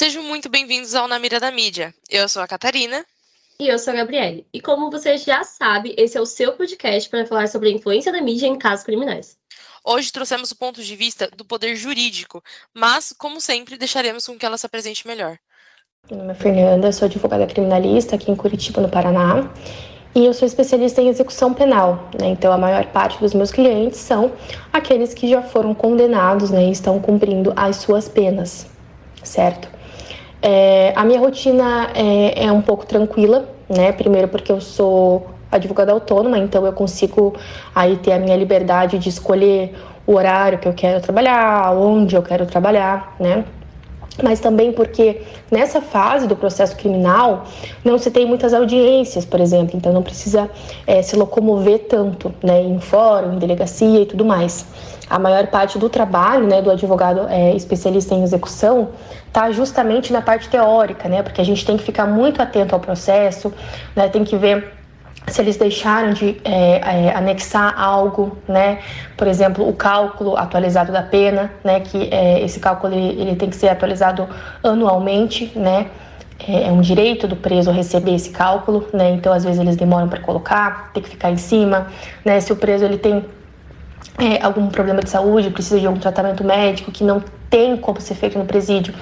Sejam muito bem-vindos ao Na Mira da Mídia. Eu sou a Catarina. E eu sou a Gabriele. E como você já sabe, esse é o seu podcast para falar sobre a influência da mídia em casos criminais. Hoje trouxemos o ponto de vista do poder jurídico, mas, como sempre, deixaremos com que ela se apresente melhor. Meu nome é Fernanda, sou advogada criminalista aqui em Curitiba, no Paraná. E eu sou especialista em execução penal, né? Então a maior parte dos meus clientes são aqueles que já foram condenados, né, e estão cumprindo as suas penas, certo? A minha rotina é um pouco tranquila, né? Primeiro porque eu sou advogada autônoma, então eu consigo aí ter a minha liberdade de escolher o horário que eu quero trabalhar, onde eu quero trabalhar, né? Mas também porque nessa fase do processo criminal não se tem muitas audiências, por exemplo, então não precisa se locomover tanto, né, em fórum, em delegacia e tudo mais. A maior parte do trabalho, né, do advogado especialista em execução está justamente na parte teórica, né, porque a gente tem que ficar muito atento ao processo, né, tem que ver se eles deixaram de anexar algo, né? Por exemplo, o cálculo atualizado da pena, né? Que esse cálculo ele tem que ser atualizado anualmente, né? É um direito do preso receber esse cálculo, né? Então, às vezes eles demoram para colocar, tem que ficar em cima, né? Se o preso ele tem algum problema de saúde, precisa de algum tratamento médico que não tem como ser feito no presídio,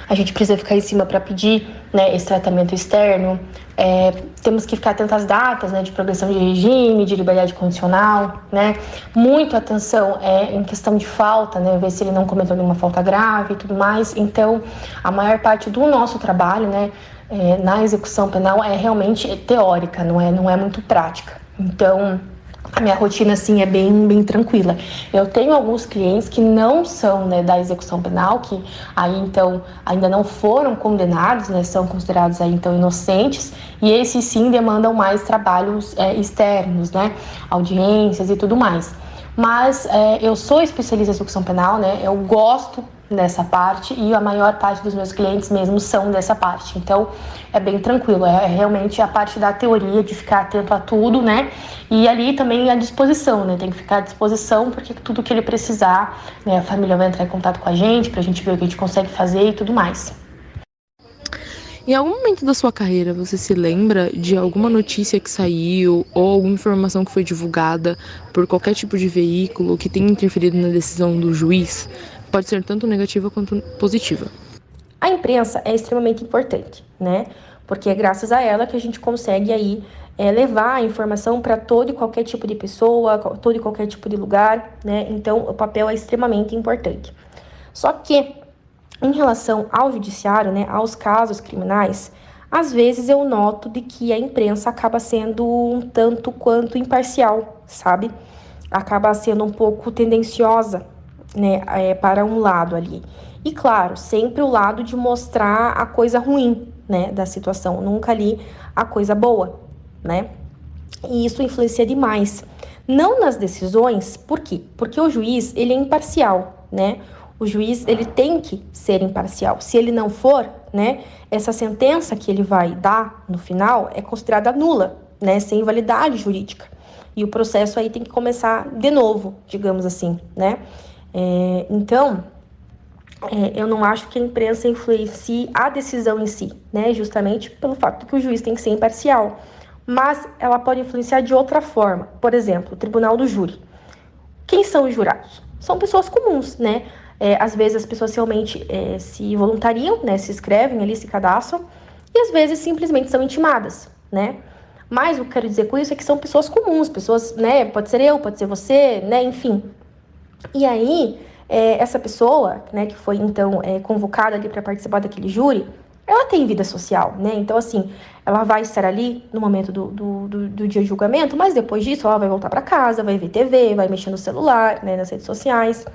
a gente precisa ficar em cima para pedir, né, esse tratamento externo. Temos que ficar atentos às datas, né, de progressão de regime, de liberdade condicional, né? Muito atenção em questão de falta, né, ver se ele não cometeu nenhuma falta grave e tudo mais. Então, a maior parte do nosso trabalho, né, na execução penal é realmente teórica, não é muito prática. Então, a minha rotina, assim, é bem tranquila. Eu tenho alguns clientes que não são, né, da execução penal, que aí, então, ainda não foram condenados, né, são considerados aí, então, inocentes, e esses, sim, demandam mais trabalhos externos, né, audiências e tudo mais. Mas eu sou especialista em execução penal, né, eu gosto dessa parte e a maior parte dos meus clientes mesmo são dessa parte. Então, é bem tranquilo, é realmente a parte da teoria, de ficar atento a tudo, né? E ali também à disposição, né? Tem que ficar à disposição porque tudo que ele precisar, né, a família vai entrar em contato com a gente pra gente ver o que a gente consegue fazer e tudo mais. Em algum momento da sua carreira, você se lembra de alguma notícia que saiu ou alguma informação que foi divulgada por qualquer tipo de veículo que tenha interferido na decisão do juiz? Pode ser tanto negativa quanto positiva. A imprensa é extremamente importante, né? Porque é graças a ela que a gente consegue aí levar a informação para todo e qualquer tipo de pessoa, todo e qualquer tipo de lugar, né? Então, o papel é extremamente importante. Só que, em relação ao judiciário, né, aos casos criminais, às vezes eu noto de que a imprensa acaba sendo um tanto quanto imparcial, sabe? Acaba sendo um pouco tendenciosa, né, para um lado ali. E claro, sempre o lado de mostrar a coisa ruim, né, da situação, nunca ali a coisa boa, né? E isso influencia demais. Não nas decisões, por quê? Porque o juiz, ele é imparcial, né? O juiz, ele tem que ser imparcial. Se ele não for, né, essa sentença que ele vai dar no final é considerada nula, né, sem validade jurídica. E o processo aí tem que começar de novo, digamos assim, né? Então, eu não acho que a imprensa influencie a decisão em si, né? Justamente pelo fato de que o juiz tem que ser imparcial. Mas ela pode influenciar de outra forma. Por exemplo, o tribunal do júri. Quem são os jurados? São pessoas comuns, né? Às vezes as pessoas realmente se voluntariam, né? Se inscrevem ali, se cadastram. E às vezes simplesmente são intimadas, né? Mas o que eu quero dizer com isso é que são pessoas comuns, pessoas, né? Pode ser eu, pode ser você, né? Enfim. E aí, essa pessoa, né, que foi, então, convocada ali para participar daquele júri, ela tem vida social, né? Então, assim, ela vai estar ali no momento do dia de julgamento, mas depois disso ela vai voltar para casa, vai ver TV, vai mexer no celular, né, nas redes sociais.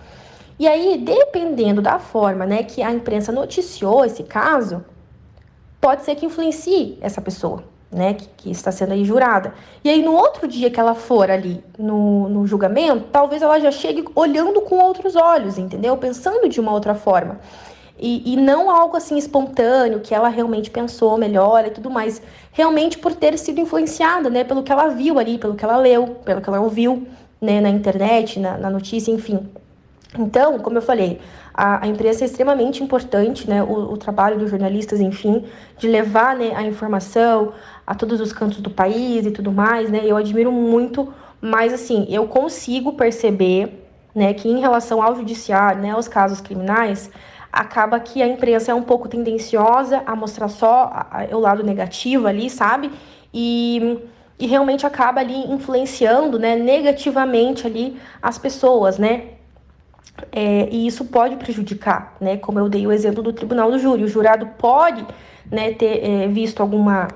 E aí, dependendo da forma, né, que a imprensa noticiou esse caso, pode ser que influencie essa pessoa, né, que está sendo aí jurada. E aí, no outro dia que ela for ali no julgamento, talvez ela já chegue olhando com outros olhos, entendeu? Pensando de uma outra forma. E não algo assim espontâneo, que ela realmente pensou melhor e tudo mais. Realmente por ter sido influenciada, né, pelo que ela viu ali, pelo que ela leu, pelo que ela ouviu, né, na internet, na notícia, enfim. Então, como eu falei, a imprensa é extremamente importante, né? O trabalho dos jornalistas, enfim, de levar, né, a informação a todos os cantos do país e tudo mais, né? Eu admiro muito, mas assim, eu consigo perceber, né, que em relação ao judiciário, né, aos casos criminais, acaba que a imprensa é um pouco tendenciosa a mostrar só o lado negativo ali, sabe? E realmente acaba ali influenciando, né, negativamente ali as pessoas, né? E isso pode prejudicar, né? Como eu dei o exemplo do tribunal do júri. O jurado pode, né, ter visto alguma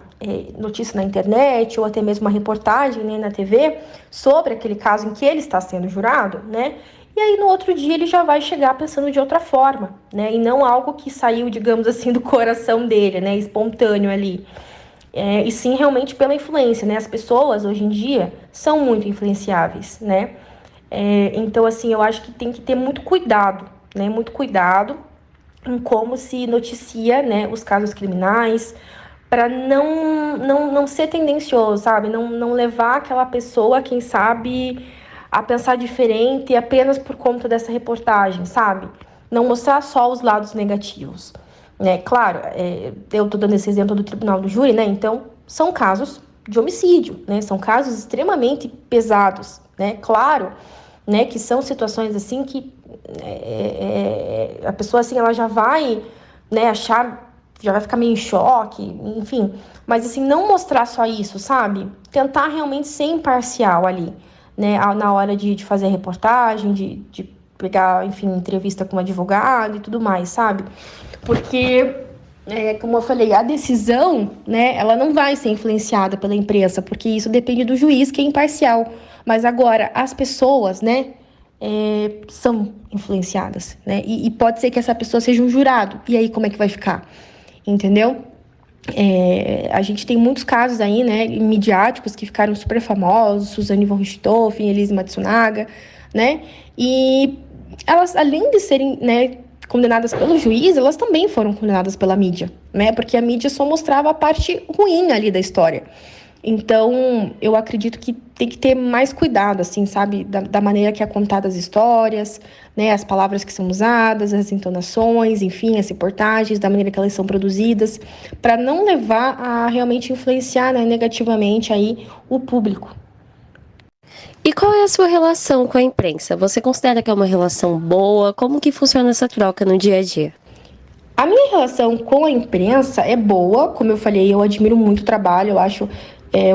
notícia na internet ou até mesmo uma reportagem, né, na TV sobre aquele caso em que ele está sendo jurado, né? E aí no outro dia ele já vai chegar pensando de outra forma, né? E não algo que saiu, digamos assim, do coração dele, né? Espontâneo ali. E sim realmente pela influência, né? As pessoas hoje em dia são muito influenciáveis, né? Então, assim, eu acho que tem que ter muito cuidado, né? Muito cuidado em como se noticia, né, os casos criminais, para não ser tendencioso, sabe? Não levar aquela pessoa, quem sabe, a pensar diferente apenas por conta dessa reportagem, sabe? Não mostrar só os lados negativos, né? Claro, eu tô dando esse exemplo do tribunal do júri, né? Então, são casos de homicídio, né? São casos extremamente pesados, né? Claro, né, que são situações assim que a pessoa assim ela já vai, né, achar, já vai ficar meio em choque, enfim, mas assim não mostrar só isso, sabe? Tentar realmente ser imparcial ali, né, na hora de fazer a reportagem, de pegar, enfim, entrevista com um advogado e tudo mais, sabe? Porque como eu falei, a decisão, né, ela não vai ser influenciada pela imprensa, porque isso depende do juiz, que é imparcial. Mas agora, as pessoas, né, são influenciadas, né? E pode ser que essa pessoa seja um jurado. E aí, como é que vai ficar? Entendeu? A gente tem muitos casos aí, né, midiáticos que ficaram super famosos, Suzane von Richthofen, Elise Matsunaga, né? E elas, além de serem, né, condenadas pelo juiz, elas também foram condenadas pela mídia, né? Porque a mídia só mostrava a parte ruim ali da história. Então, eu acredito que tem que ter mais cuidado, assim, sabe? Da maneira que é contada as histórias, né? As palavras que são usadas, as entonações, enfim, as reportagens, da maneira que elas são produzidas, para não levar a realmente influenciar, né, negativamente aí o público. E qual é a sua relação com a imprensa? Você considera que é uma relação boa? Como que funciona essa troca no dia a dia? A minha relação com a imprensa é boa, como eu falei, eu admiro muito o trabalho, eu acho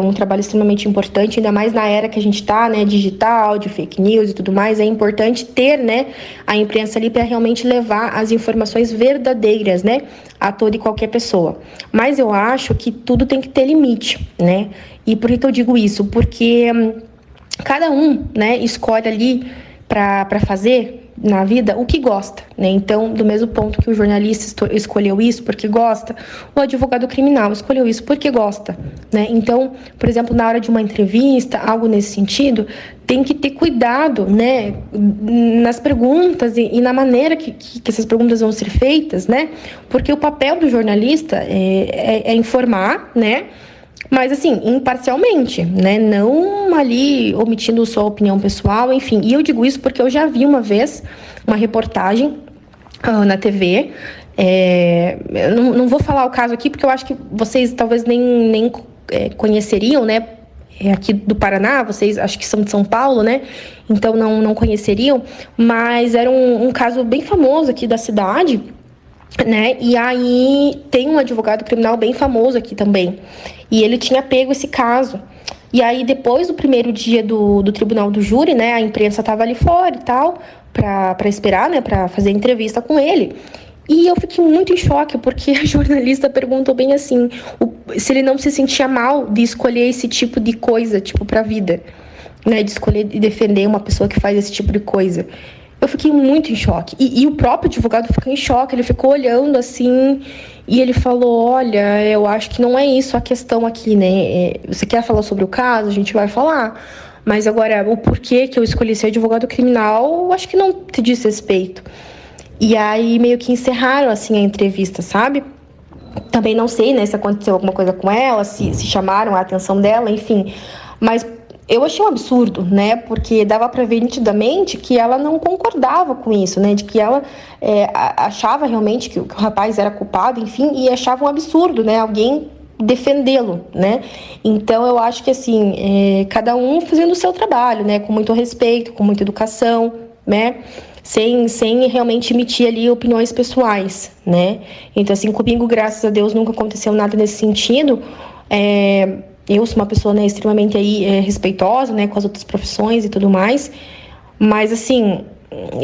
um trabalho extremamente importante, ainda mais na era que a gente está, né, digital, de fake news e tudo mais, é importante ter, né, a imprensa ali para realmente levar as informações verdadeiras, né, a toda e qualquer pessoa. Mas eu acho que tudo tem que ter limite, né? E por que eu digo isso? Porque cada um, né, escolhe ali para fazer na vida o que gosta, né? Então, do mesmo ponto que o jornalista escolheu isso porque gosta, o advogado criminal escolheu isso porque gosta, né? Então, por exemplo, na hora de uma entrevista, algo nesse sentido, tem que ter cuidado, né, nas perguntas e na maneira que essas perguntas vão ser feitas, né? Porque o papel do jornalista é informar, né? Mas, assim, imparcialmente, né? Não ali omitindo sua opinião pessoal, enfim. E eu digo isso porque eu já vi uma vez uma reportagem na TV. Eu não vou falar o caso aqui, porque eu acho que vocês talvez nem conheceriam, né? Aqui do Paraná, vocês acho que são de São Paulo, né? Então não conheceriam. Mas era um caso bem famoso aqui da cidade, né? E aí tem um advogado criminal bem famoso aqui também. E ele tinha pego esse caso. E aí, depois do primeiro dia do tribunal do júri, né, a imprensa estava ali fora e tal, para esperar, né, para fazer entrevista com ele. E eu fiquei muito em choque, porque a jornalista perguntou bem assim, se ele não se sentia mal de escolher esse tipo de coisa, tipo, pra vida, né, de escolher e defender uma pessoa que faz esse tipo de coisa. Eu fiquei muito em choque. E o próprio advogado ficou em choque, ele ficou olhando assim, e ele falou, olha, eu acho que não é isso a questão aqui, né? Você quer falar sobre o caso? A gente vai falar. Mas agora, o porquê que eu escolhi ser advogado criminal, eu acho que não te diz respeito. E aí meio que encerraram, assim, a entrevista, sabe? Também não sei, né, se aconteceu alguma coisa com ela, se chamaram a atenção dela, enfim. Mas Eu achei um absurdo, né? Porque dava para ver nitidamente que ela não concordava com isso, né? De que ela achava realmente que o rapaz era culpado, enfim, e achava um absurdo, né? Alguém defendê-lo, né? Então eu acho que assim, cada um fazendo o seu trabalho, né? Com muito respeito, com muita educação, né? Sem realmente emitir ali opiniões pessoais, né? Então assim, comigo, graças a Deus, nunca aconteceu nada nesse sentido. Eu sou uma pessoa, né, extremamente aí, respeitosa, né, com as outras profissões e tudo mais, mas assim,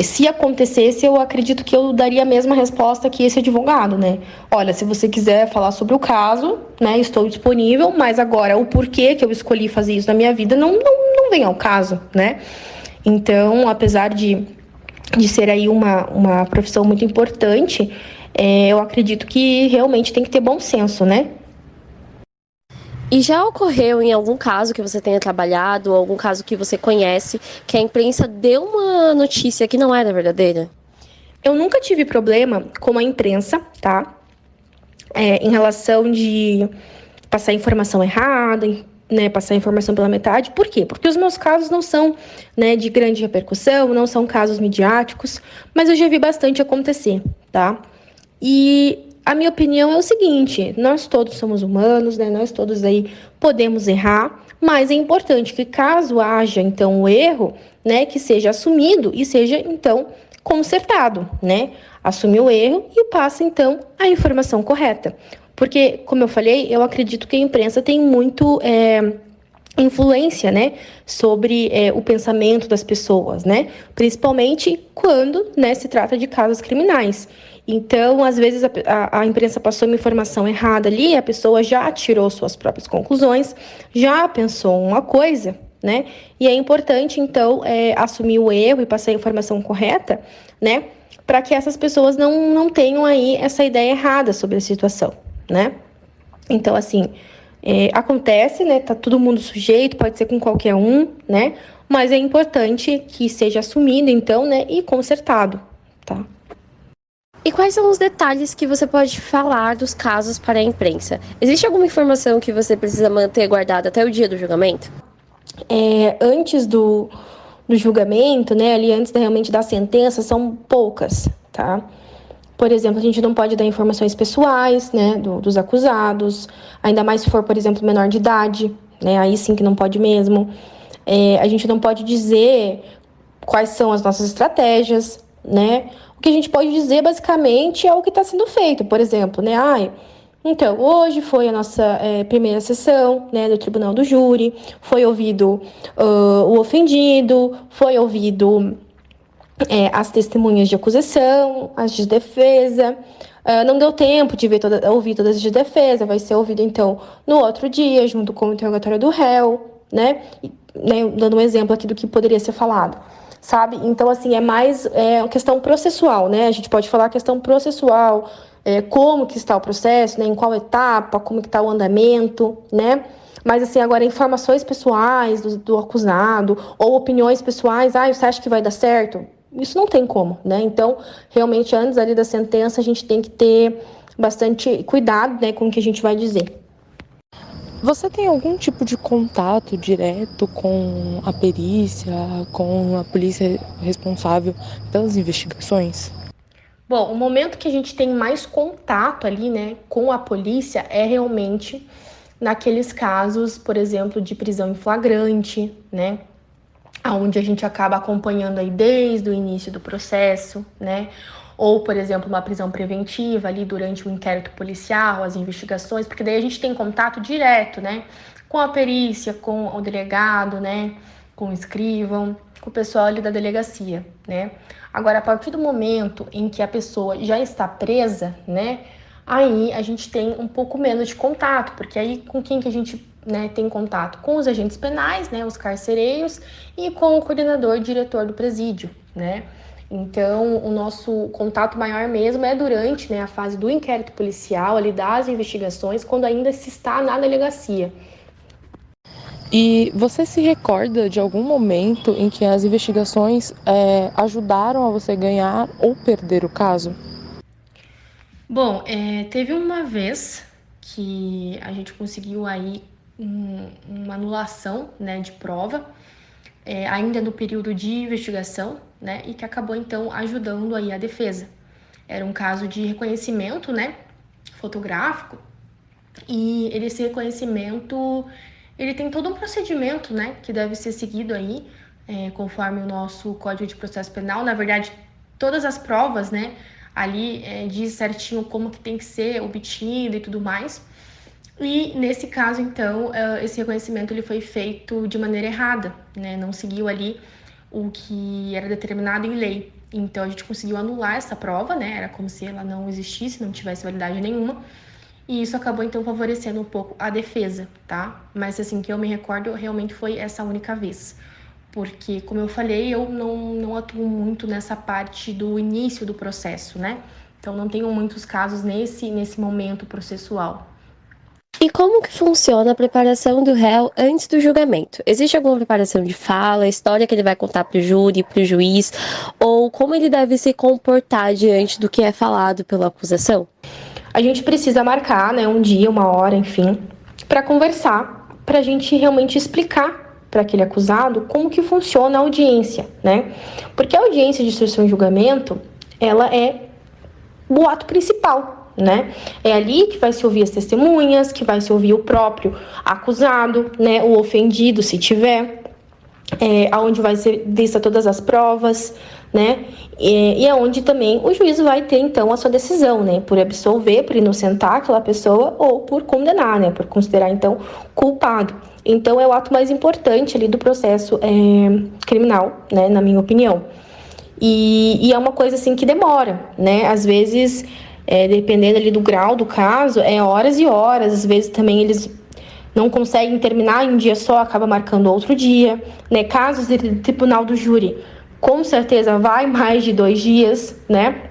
se acontecesse, eu acredito que eu daria a mesma resposta que esse advogado, né? Olha, se você quiser falar sobre o caso, né, estou disponível, mas agora o porquê que eu escolhi fazer isso na minha vida não vem ao caso, né? Então, apesar de ser aí uma profissão muito importante, eu acredito que realmente tem que ter bom senso, né? E já ocorreu em algum caso que você tenha trabalhado, ou algum caso que você conhece, que a imprensa deu uma notícia que não era verdadeira? Eu nunca tive problema com a imprensa, tá? Em relação de passar informação errada, né, passar informação pela metade. Por quê? Porque os meus casos não são, né, de grande repercussão, não são casos midiáticos, mas eu já vi bastante acontecer, tá? E a minha opinião é o seguinte: nós todos somos humanos, né? Nós todos aí podemos errar, mas é importante que, caso haja então o erro, né, que seja assumido e seja então consertado, né? Assumir o erro e passa então a informação correta. Porque, como eu falei, eu acredito que a imprensa tem muito influência, né, sobre o pensamento das pessoas, né, principalmente quando, né, se trata de casos criminais. Então, às vezes a imprensa passou uma informação errada ali, a pessoa já tirou suas próprias conclusões, já pensou uma coisa, né, e é importante então assumir o erro e passar a informação correta, né, para que essas pessoas não tenham aí essa ideia errada sobre a situação, né. Então, assim, acontece, né? Tá todo mundo sujeito, pode ser com qualquer um, né? Mas é importante que seja assumido, então, né? E consertado, tá? E quais são os detalhes que você pode falar dos casos para a imprensa? Existe alguma informação que você precisa manter guardada até o dia do julgamento? Antes do julgamento, né? Ali antes realmente da sentença, são poucas, tá? Por exemplo, a gente não pode dar informações pessoais, né, dos acusados, ainda mais se for, por exemplo, menor de idade, né, aí sim que não pode mesmo. A gente não pode dizer quais são as nossas estratégias, né. O que a gente pode dizer, basicamente, é o que está sendo feito. Por exemplo, né, então, hoje foi a nossa primeira sessão, né, do Tribunal do Júri, foi ouvido o ofendido, foi ouvido as testemunhas de acusação, as de defesa. Não deu tempo de ouvir todas as de defesa, vai ser ouvido, então, no outro dia, junto com o interrogatório do réu, né? Dando um exemplo aqui do que poderia ser falado, sabe? Então, assim, é mais uma questão processual, né? A gente pode falar questão processual, como que está o processo, né? Em qual etapa, como que está o andamento, né? Mas, assim, agora, informações pessoais do acusado ou opiniões pessoais, você acha que vai dar certo? Isso não tem como, né? Então, realmente, antes ali da sentença, a gente tem que ter bastante cuidado, né, com o que a gente vai dizer. Você tem algum tipo de contato direto com a perícia, com a polícia responsável pelas investigações? Bom, o momento que a gente tem mais contato ali, né, com a polícia é realmente naqueles casos, por exemplo, de prisão em flagrante, né, onde a gente acaba acompanhando aí desde o início do processo, né, ou, por exemplo, uma prisão preventiva ali durante o inquérito policial, as investigações, porque daí a gente tem contato direto, né, com a perícia, com o delegado, né, com o escrivão, com o pessoal ali da delegacia, né. Agora, a partir do momento em que a pessoa já está presa, né, aí a gente tem um pouco menos de contato, porque aí com quem que a gente, né, tem contato? Com os agentes penais, né, os carcereiros, e com o coordenador, diretor do presídio, né. Então, o nosso contato maior mesmo é durante, né, a fase do inquérito policial, ali das investigações, quando ainda se está na delegacia. E você se recorda de algum momento em que as investigações ajudaram a você ganhar ou perder o caso? Bom, teve uma vez que a gente conseguiu aí uma anulação, né, de prova, ainda no período de investigação, né, e que acabou então ajudando aí a defesa. Era um caso de reconhecimento, né, fotográfico, e esse reconhecimento, ele tem todo um procedimento, né, que deve ser seguido aí, conforme o nosso Código de Processo Penal. Na verdade, todas as provas, né, ali diz certinho como que tem que ser obtido e tudo mais. E nesse caso, então, esse reconhecimento ele foi feito de maneira errada, né? Não seguiu ali o que era determinado em lei. Então, a gente conseguiu anular essa prova, né? Era como se ela não existisse, não tivesse validade nenhuma. E isso acabou, então, favorecendo um pouco a defesa, tá? Mas, assim, que eu me recordo, realmente foi essa única vez. Porque, como eu falei, eu não atuo muito nessa parte do início do processo, né? Então, não tenho muitos casos nesse momento processual. E como que funciona a preparação do réu antes do julgamento? Existe alguma preparação de fala, história que ele vai contar para o júri, para o juiz, ou como ele deve se comportar diante do que é falado pela acusação? A gente precisa marcar, né, um dia, uma hora, enfim, para conversar, para a gente realmente explicar para aquele acusado como que funciona a audiência, né? Porque a audiência de instrução e julgamento, ela é o ato principal, né? É ali que vai se ouvir as testemunhas, que vai se ouvir o próprio acusado, né? O ofendido, se tiver, aonde vai ser vista todas as provas, né? E é onde também o juiz vai ter, então, a sua decisão, né? Por absolver, por inocentar aquela pessoa ou por condenar, né? Por considerar, então, culpado. Então, é o ato mais importante ali do processo criminal, né? Na minha opinião. E é uma coisa, assim, que demora, né? Às vezes, dependendo ali do grau do caso, horas e horas. Às vezes também eles não conseguem terminar em um dia só, acaba marcando outro dia, né? Casos de tribunal do júri, com certeza vai mais de 2 dias, né?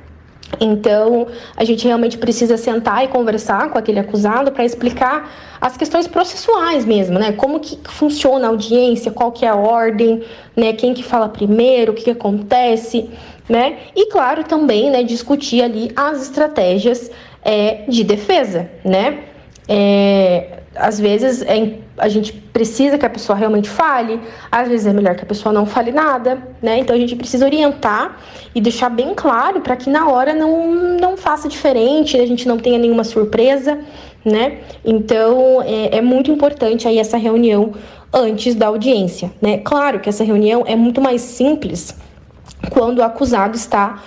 Então, a gente realmente precisa sentar e conversar com aquele acusado para explicar as questões processuais mesmo, né? Como que funciona a audiência, qual que é a ordem, né? Quem que fala primeiro, o que acontece, né? E, claro, também, né, discutir ali as estratégias de defesa, né? Às vezes a gente precisa que a pessoa realmente fale, às vezes é melhor que a pessoa não fale nada, né? Então a gente precisa orientar e deixar bem claro para que na hora não faça diferente, a gente não tenha nenhuma surpresa, né? Então é muito importante aí essa reunião antes da audiência, né? Claro que essa reunião é muito mais simples quando o acusado está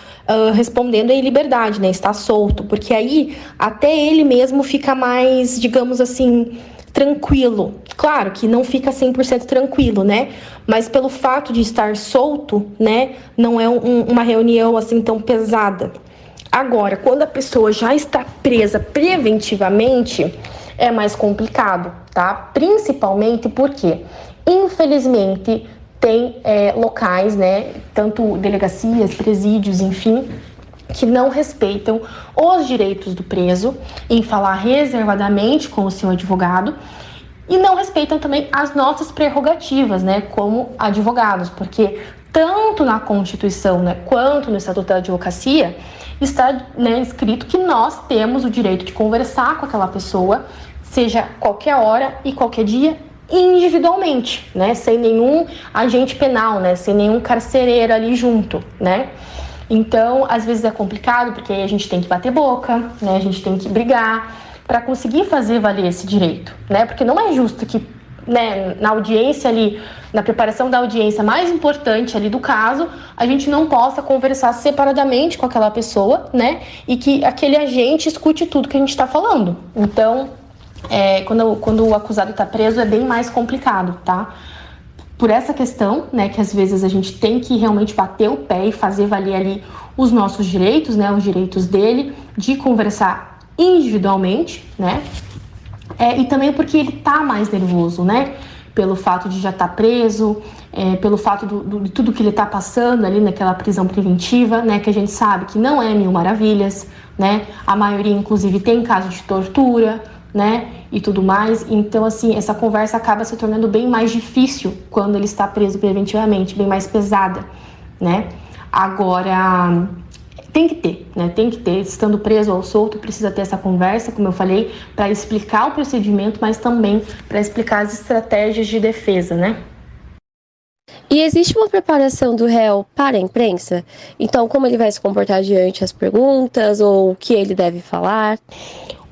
respondendo em liberdade, né? Está solto, porque aí até ele mesmo fica mais, digamos assim, tranquilo. Claro que não fica 100% tranquilo, né? Mas pelo fato de estar solto, né? Não é uma reunião assim tão pesada. Agora, quando a pessoa já está presa preventivamente, é mais complicado, tá? Principalmente porque, infelizmente, tem locais, né, tanto delegacias, presídios, enfim, que não respeitam os direitos do preso em falar reservadamente com o seu advogado e não respeitam também as nossas prerrogativas, né, como advogados, porque tanto na Constituição, né, quanto no Estatuto da Advocacia está, né, escrito que nós temos o direito de conversar com aquela pessoa, seja qualquer hora e qualquer dia, individualmente, né, sem nenhum agente penal, né, sem nenhum carcereiro ali junto, né. Então, às vezes é complicado porque a gente tem que bater boca, né, a gente tem que brigar para conseguir fazer valer esse direito, né, porque não é justo que, né, na audiência ali, na preparação da audiência mais importante ali do caso, a gente não possa conversar separadamente com aquela pessoa, né, e que aquele agente escute tudo que a gente está falando. Então, quando o acusado está preso, é bem mais complicado, tá? Por essa questão, né, que às vezes a gente tem que realmente bater o pé e fazer valer ali os nossos direitos, né, os direitos dele, de conversar individualmente, né? E também porque ele tá mais nervoso, né? Pelo fato de já estar preso, pelo fato de tudo que ele tá passando ali naquela prisão preventiva, né? Que a gente sabe que não é mil maravilhas, né? A maioria, inclusive, tem caso de tortura, né, e tudo mais. Então, assim, essa conversa acaba se tornando bem mais difícil quando ele está preso preventivamente, bem mais pesada, né. Agora, tem que ter, né? Tem que ter, estando preso ou solto, precisa ter essa conversa, como eu falei, para explicar o procedimento, mas também para explicar as estratégias de defesa, né? E existe uma preparação do réu para a imprensa? Então, como ele vai se comportar diante as perguntas ou o que ele deve falar?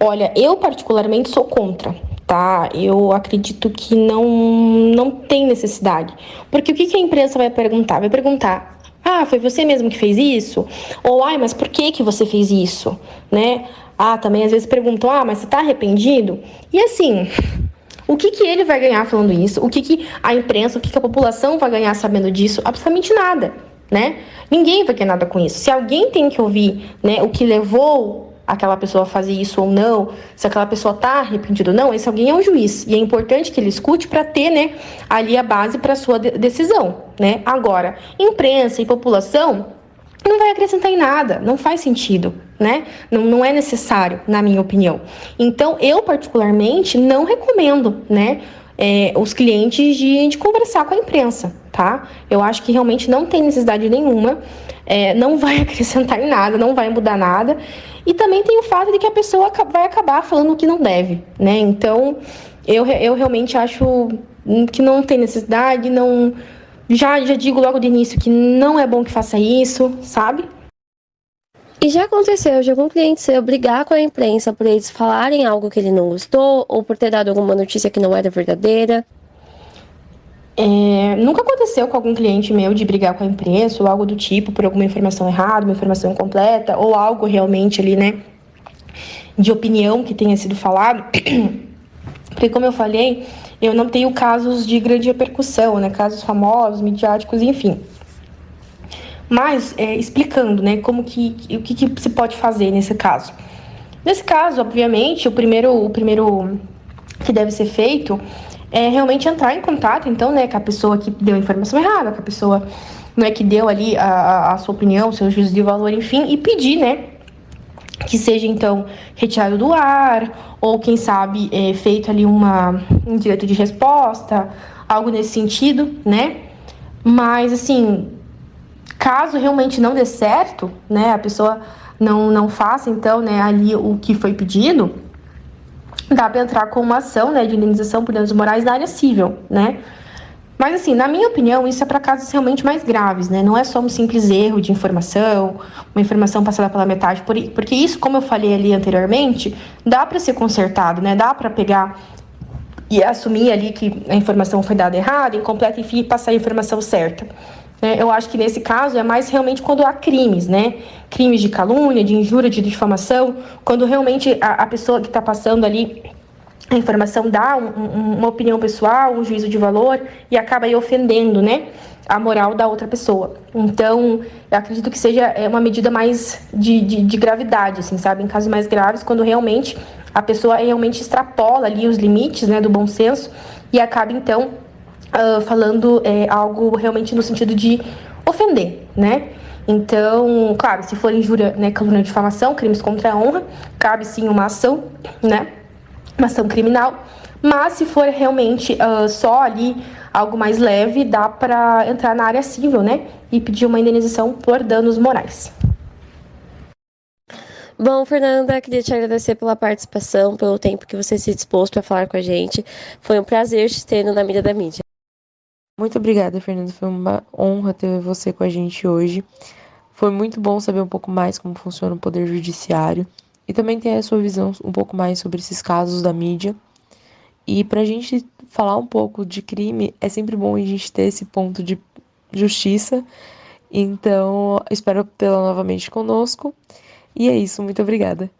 Olha, eu particularmente sou contra, tá? Eu acredito que não tem necessidade. Porque o que a imprensa vai perguntar? Vai perguntar: ah, foi você mesmo que fez isso? Ou, ai, mas por que você fez isso? Né? Ah, também às vezes perguntam: ah, mas você tá arrependido? E assim, o que ele vai ganhar falando isso? O que a imprensa, o que a população vai ganhar sabendo disso? Absolutamente nada, né? Ninguém vai ter nada com isso. Se alguém tem que ouvir, né, o que levou aquela pessoa a fazer isso ou não, se aquela pessoa tá arrependida ou não, esse alguém é o juiz. E é importante que ele escute para ter, né, ali a base para sua decisão, né? Agora, imprensa e população não vai acrescentar em nada, não faz sentido, né? Não é necessário, na minha opinião. Então, eu particularmente não recomendo, né, os clientes de conversar com a imprensa, tá? Eu acho que realmente não tem necessidade nenhuma, não vai acrescentar em nada, não vai mudar nada. E também tem o fato de que a pessoa vai acabar falando o que não deve, né? Então, eu realmente acho que não tem necessidade, não... Já digo logo de início que não é bom que faça isso, sabe? E já aconteceu de algum cliente seu brigar com a imprensa por eles falarem algo que ele não gostou ou por ter dado alguma notícia que não era verdadeira? Nunca aconteceu com algum cliente meu de brigar com a imprensa ou algo do tipo por alguma informação errada, uma informação incompleta ou algo realmente ali, né, de opinião que tenha sido falado. Porque, como eu falei, eu não tenho casos de grande repercussão, né? Casos famosos, midiáticos, enfim. Mas, explicando, né, o que se pode fazer nesse caso. Nesse caso, obviamente, o primeiro que deve ser feito é realmente entrar em contato, então, né, com a pessoa que deu a informação errada, com a pessoa, né, que deu ali a sua opinião, seu juízo de valor, enfim, e pedir, né, que seja, então, retirado do ar, ou, quem sabe, feito ali um direito de resposta, algo nesse sentido, né? Mas, assim, caso realmente não dê certo, né, a pessoa não faça, então, né, ali o que foi pedido, dá para entrar com uma ação, né, de indenização por danos morais na área civil, né? Mas, assim, na minha opinião, isso é para casos realmente mais graves, né? Não é só um simples erro de informação, uma informação passada pela metade, porque isso, como eu falei ali anteriormente, dá para ser consertado, né? Dá para pegar e assumir ali que a informação foi dada errada, incompleta, enfim, e passar a informação certa. Eu acho que nesse caso é mais realmente quando há crimes, né? Crimes de calúnia, de injúria, de difamação, quando realmente a pessoa que está passando ali a informação dá uma opinião pessoal, um juízo de valor e acaba aí ofendendo, né, a moral da outra pessoa. Então, eu acredito que seja uma medida mais de gravidade, assim, sabe? Em casos mais graves, quando realmente a pessoa realmente extrapola ali os limites, né, do bom senso e acaba, então, falando algo realmente no sentido de ofender, né? Então, claro, se for injúria, né, calúnia, difamação, crimes contra a honra, cabe sim uma ação, né? Uma ação criminal, mas se for realmente só ali algo mais leve, dá para entrar na área civil, né, e pedir uma indenização por danos morais. Bom, Fernanda, queria te agradecer pela participação, pelo tempo que você se dispôs para falar com a gente. Foi um prazer te ter no Na Mira da Mídia. Muito obrigada, Fernanda. Foi uma honra ter você com a gente hoje. Foi muito bom saber um pouco mais como funciona o Poder Judiciário e também ter a sua visão um pouco mais sobre esses casos da mídia. E para a gente falar um pouco de crime, é sempre bom a gente ter esse ponto de justiça. Então, espero tê-la novamente conosco. E é isso, muito obrigada.